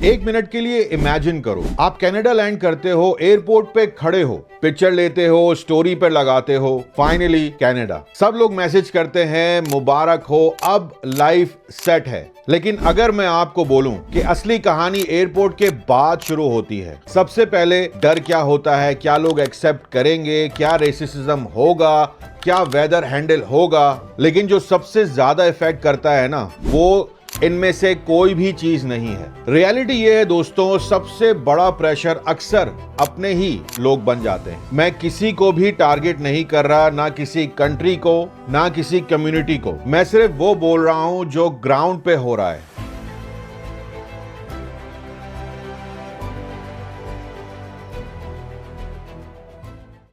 एक मिनट के लिए इमेजिन करो, आप कनाडा लैंड करते हो, एयरपोर्ट पे खड़े हो, पिक्चर लेते हो, स्टोरी पे लगाते हो, फाइनली कनाडा। सब लोग मैसेज करते हैं मुबारक हो, अब लाइफ सेट है। लेकिन अगर मैं आपको बोलूं कि असली कहानी एयरपोर्ट के बाद शुरू होती है। सबसे पहले डर क्या होता है, क्या लोग एक्सेप्ट करेंगे, क्या रेसिज्म होगा, क्या वेदर हैंडल होगा। लेकिन जो सबसे ज्यादा इफेक्ट करता है ना, वो इनमें से कोई भी चीज नहीं है। रियलिटी ये है दोस्तों, सबसे बड़ा प्रेशर अक्सर अपने ही लोग बन जाते हैं। मैं किसी को भी टारगेट नहीं कर रहा, ना किसी कंट्री को, ना किसी कम्युनिटी को। मैं सिर्फ वो बोल रहा हूं जो ग्राउंड पे हो रहा है।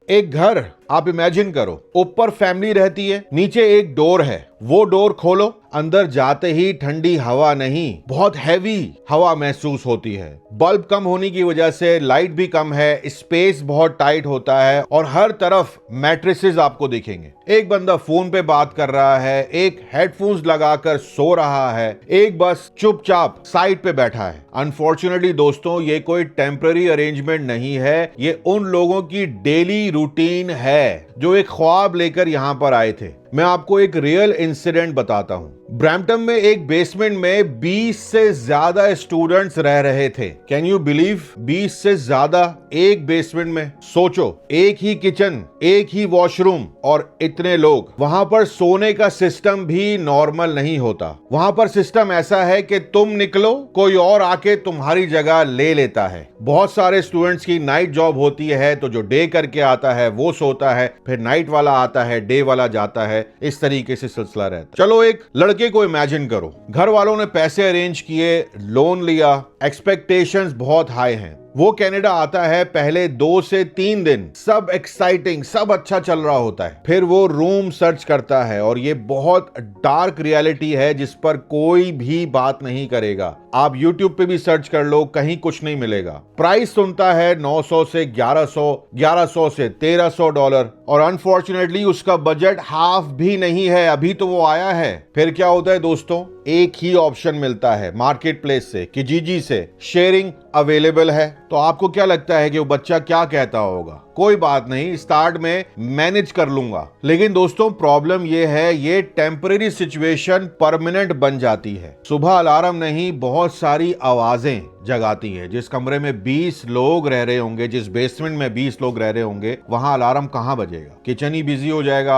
एक घर आप इमेजिन करो, ऊपर फैमिली रहती है, नीचे एक डोर है। वो डोर खोलो, अंदर जाते ही ठंडी हवा नहीं, बहुत हैवी हवा महसूस होती है। बल्ब कम होने की वजह से लाइट भी कम है, स्पेस बहुत टाइट होता है और हर तरफ मैट्रेसेस आपको दिखेंगे। एक बंदा फोन पे बात कर रहा है, एक हेडफोन्स लगाकर सो रहा है, एक बस चुपचाप साइड पे बैठा है। अनफॉर्चुनेटली दोस्तों, ये कोई टेम्पररी अरेंजमेंट नहीं है, ये उन लोगों की डेली रूटीन है जो एक ख्वाब लेकर यहां पर आए थे। मैं आपको एक रियल इंसिडेंट बताता हूं। ब्रैम्पटन में एक बेसमेंट में 20 से ज्यादा स्टूडेंट्स रह रहे थे। कैन यू बिलीव, 20 से ज्यादा एक बेसमेंट में। सोचो, एक ही किचन, एक ही वॉशरूम और इतने लोग। वहां पर सोने का सिस्टम भी नॉर्मल नहीं होता। वहां पर सिस्टम ऐसा है कि तुम निकलो, कोई और आके तुम्हारी जगह ले लेता है। बहुत सारे स्टूडेंट्स की नाइट जॉब होती है, तो जो डे करके आता है वो सोता है, फिर नाइट वाला आता है, डे वाला जाता है। इस तरीके से सिलसिला रहता है। चलो एक लड़के को इमेजिन करो, घर वालों ने पैसे अरेंज किए, लोन लिया, एक्सपेक्टेशंस बहुत हाई हैं। वो कनाडा आता है, पहले 2 से 3 दिन सब एक्साइटिंग, सब अच्छा चल रहा होता है। फिर वो रूम सर्च करता है और ये बहुत डार्क रियलिटी है जिस पर कोई भी बात नहीं करेगा। आप YouTube पे भी सर्च कर लो, कहीं कुछ नहीं मिलेगा। प्राइस सुनता है 900 से 1100, 1100 से 1300 डॉलर और अनफॉर्चुनेटली उसका बजट हाफ भी नहीं है। अभी तो वो आया है। फिर क्या होता है दोस्तों, एक ही ऑप्शन मिलता है मार्केट प्लेस से, किजीजी से, शेयरिंग अवेलेबल है। तो आपको क्या लगता है कि वो बच्चा क्या कहता होगा? कोई बात नहीं, स्टार्ट में मैनेज कर लूंगा। लेकिन दोस्तों प्रॉब्लम ये है, ये टेम्परेरी सिचुएशन परमानेंट बन जाती है। सुबह अलार्म नहीं, बहुत सारी आवाजें जगाती है। जिस कमरे में 20 लोग रह रहे होंगे, जिस बेसमेंट में 20 लोग रह रहे होंगे, वहां अलार्म कहां बजेगा? किचन ही बिजी हो जाएगा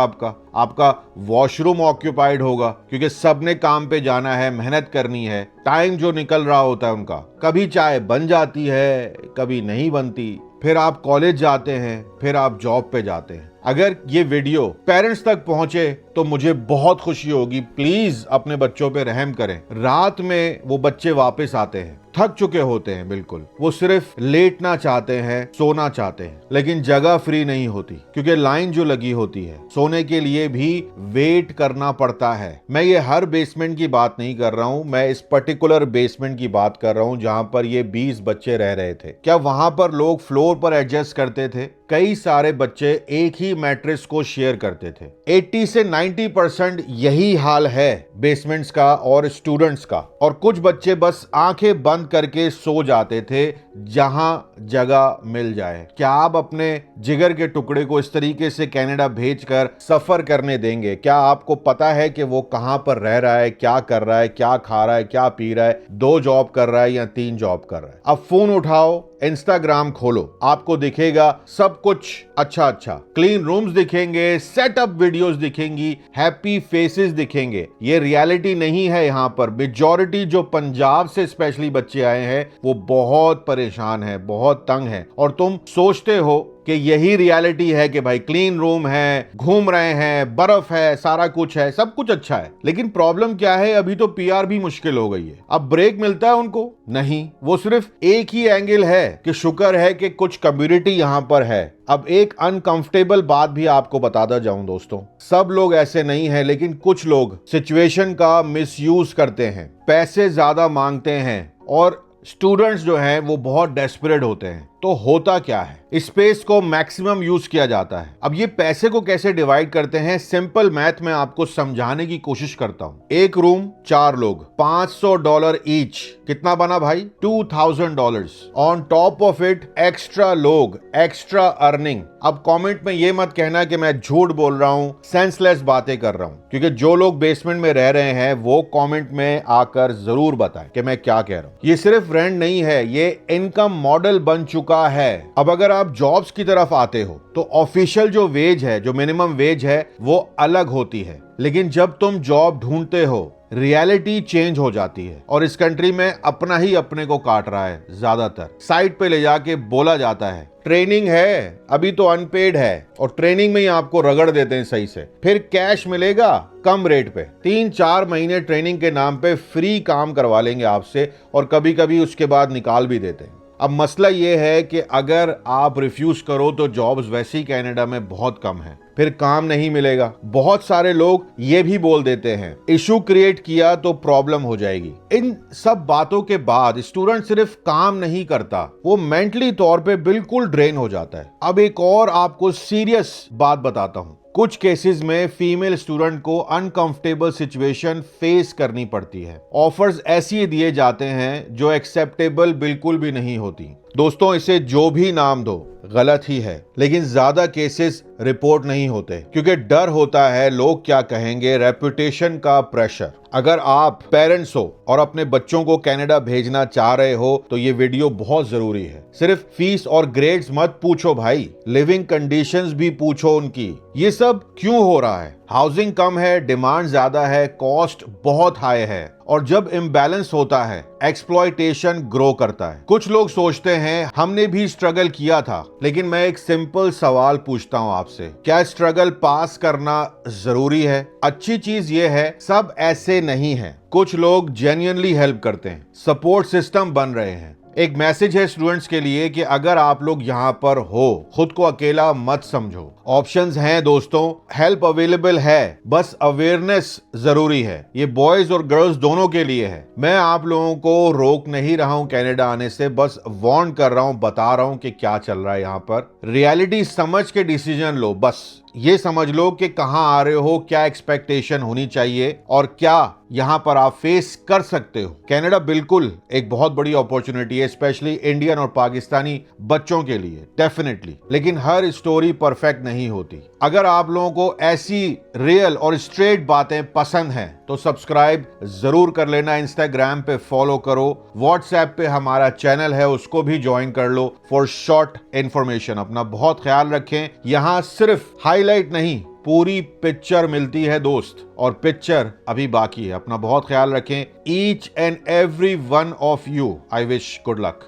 आपका वॉशरूम ऑक्यूपाइड होगा, क्योंकि सबने काम पे जाना है, मेहनत करनी है। टाइम जो निकल रहा होता है उनका, कभी चाय बन जाती है, कभी नहीं बनती। फिर आप कॉलेज जाते हैं, फिर आप जॉब पे जाते हैं। अगर ये वीडियो पेरेंट्स तक पहुंचे तो मुझे बहुत खुशी होगी। प्लीज अपने बच्चों पे रहम करें। रात में वो बच्चे वापस आते हैं, थक चुके होते हैं बिल्कुल। वो सिर्फ लेटना चाहते हैं, सोना चाहते हैं, लेकिन जगह फ्री नहीं होती क्योंकि लाइन जो लगी होती है, सोने के लिए भी वेट करना पड़ता है। मैं ये हर बेसमेंट की बात नहीं कर रहा हूं, मैं इस पर्टिकुलर बेसमेंट की बात कर रहा हूं जहां पर ये 20 बच्चे रह रहे थे। क्या वहां पर लोग फ्लोर पर एडजस्ट करते थे? कई सारे बच्चे एक ही मैट्रेस को शेयर करते थे। 80 से 90% यही हाल है बेसमेंट्स का और स्टूडेंट्स का। और कुछ बच्चे बस आंखें बंद करके सो जाते थे जहां जगह मिल जाए। क्या आप अपने जिगर के टुकड़े को इस तरीके से कनाडा भेजकर सफर करने देंगे? क्या आपको पता है कि वो कहां पर रह रहा है, क्या कर रहा है, क्या खा रहा है, क्या पी रहा है, 2 जॉब कर रहा है या 3 जॉब कर रहा है? अब फोन उठाओ, इंस्टाग्राम खोलो, आपको दिखेगा सब कुछ अच्छा, क्लीन रूम्स दिखेंगे, सेटअप वीडियोस दिखेंगी, हैप्पी फेसेस दिखेंगे। ये रियलिटी नहीं है। यहाँ पर मेजॉरिटी जो पंजाब से स्पेशली बच्चे आए हैं वो बहुत परेशान है, बहुत तंग है। और तुम सोचते हो कि यही रियलिटी है कि भाई क्लीन रूम है, घूम रहे हैं, बर्फ है, सारा कुछ है, सब कुछ अच्छा है। लेकिन प्रॉब्लम क्या है, अभी तो पीआर भी मुश्किल हो गई है। अब ब्रेक मिलता है उनको? नहीं, वो सिर्फ एक ही एंगल है कि शुक्र है कि कुछ कम्युनिटी यहां पर है। अब एक अनकंफर्टेबल बात भी आपको बताता जाऊं दोस्तों, सब लोग ऐसे नहीं है, लेकिन कुछ लोग सिचुएशन का मिसयूज करते हैं, पैसे ज्यादा मांगते हैं और स्टूडेंट्स जो हैं वो बहुत डेस्परेट होते हैं। तो होता क्या है, स्पेस को मैक्सिमम यूज किया जाता है। अब ये पैसे को कैसे डिवाइड करते हैं, सिंपल मैथ में आपको समझाने की कोशिश करता हूं। एक रूम, 4 लोग, $500 ईच, कितना बना भाई? $2000। On top of it extra लोग, एक्स्ट्रा अर्निंग। अब कमेंट में ये मत कहना कि मैं झूठ बोल रहा हूं, सेंसलेस बातें कर रहा हूं, क्योंकि जो लोग बेसमेंट में रह रहे हैं वो कमेंट में आकर जरूर बताएं कि मैं क्या कह रहा हूं। ये सिर्फ रेंट नहीं है, ये इनकम मॉडल बन चुका है। अब अगर आप जॉब्स की तरफ आते हो तो ऑफिशियल जो वेज है, जो मिनिमम वेज है, वो अलग होती है। लेकिन जब तुम जॉब ढूंढते हो रियलिटी चेंज हो जाती है, और इस कंट्री में अपना ही अपने को काट रहा है। ज्यादातर साइट पे ले जाके बोला जाता है ट्रेनिंग है, अभी तो अनपेड है, और ट्रेनिंग में ही आपको रगड़ देते हैं सही से। फिर कैश मिलेगा कम रेट पे, 3-4 महीने ट्रेनिंग के नाम पे फ्री काम करवा लेंगे आपसे, और कभी कभी उसके बाद निकाल भी देते हैं। अब मसला ये है कि अगर आप रिफ्यूज करो तो जॉब्स वैसे ही कनाडा में बहुत कम है, फिर काम नहीं मिलेगा। बहुत सारे लोग ये भी बोल देते हैं इशू क्रिएट किया तो प्रॉब्लम हो जाएगी। इन सब बातों के बाद स्टूडेंट सिर्फ काम नहीं करता, वो मेंटली तौर पे बिल्कुल ड्रेन हो जाता है। अब एक और आपको सीरियस बात बताता हूं। कुछ केसेस में फीमेल स्टूडेंट को अनकंफर्टेबल सिचुएशन फेस करनी पड़ती है। ऑफर्स ऐसी दिए जाते हैं जो एक्सेप्टेबल बिल्कुल भी नहीं होती। दोस्तों, इसे जो भी नाम दो गलत ही है, लेकिन ज्यादा केसेस रिपोर्ट नहीं होते क्योंकि डर होता है लोग क्या कहेंगे, रेपुटेशन का प्रेशर। अगर आप पेरेंट्स हो और अपने बच्चों को कनाडा भेजना चाह रहे हो तो ये वीडियो बहुत जरूरी है। सिर्फ फीस और ग्रेड्स मत पूछो भाई, लिविंग कंडीशंस भी पूछो उनकी। ये सब क्यों हो रहा है? हाउसिंग कम है, डिमांड ज्यादा है, कॉस्ट बहुत हाई है, और जब इम्बैलेंस होता है एक्सप्लॉयटेशन ग्रो करता है। कुछ लोग सोचते हैं हमने भी स्ट्रगल किया था, लेकिन मैं एक सिंपल सवाल पूछता हूं आपसे, क्या स्ट्रगल पास करना जरूरी है? अच्छी चीज ये है सब ऐसे नहीं है, कुछ लोग जेन्युइनली हेल्प करते हैं, सपोर्ट सिस्टम बन रहे हैं। एक मैसेज है स्टूडेंट्स के लिए कि अगर आप लोग यहाँ पर हो, खुद को अकेला मत समझो। ऑप्शंस हैं दोस्तों, हेल्प अवेलेबल है, बस अवेयरनेस जरूरी है। ये बॉयज और गर्ल्स दोनों के लिए है। मैं आप लोगों को रोक नहीं रहा हूँ कनाडा आने से, बस वार्न कर रहा हूँ, बता रहा हूँ कि क्या चल रहा है यहाँ पर। रियलिटी समझ के डिसीजन लो। बस ये समझ लो कि कहां आ रहे हो, क्या एक्सपेक्टेशन होनी चाहिए और क्या यहां पर आप फेस कर सकते हो। कनाडा बिल्कुल एक बहुत बड़ी अपॉर्चुनिटी है, स्पेशली इंडियन और पाकिस्तानी बच्चों के लिए, डेफिनेटली। लेकिन हर स्टोरी परफेक्ट नहीं होती। अगर आप लोगों को ऐसी रियल और स्ट्रेट बातें पसंद हैं तो सब्सक्राइब जरूर कर लेना, इंस्टाग्राम पे फॉलो करो, व्हाट्सएप पे हमारा चैनल है उसको भी ज्वाइन कर लो फॉर शॉर्ट इंफॉर्मेशन। अपना बहुत ख्याल रखें। यहां सिर्फ हाईलाइट नहीं, पूरी पिक्चर मिलती है दोस्त, और पिक्चर अभी बाकी है। अपना बहुत ख्याल रखें। Each and every one of you I wish good luck.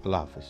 Allah Hafiz.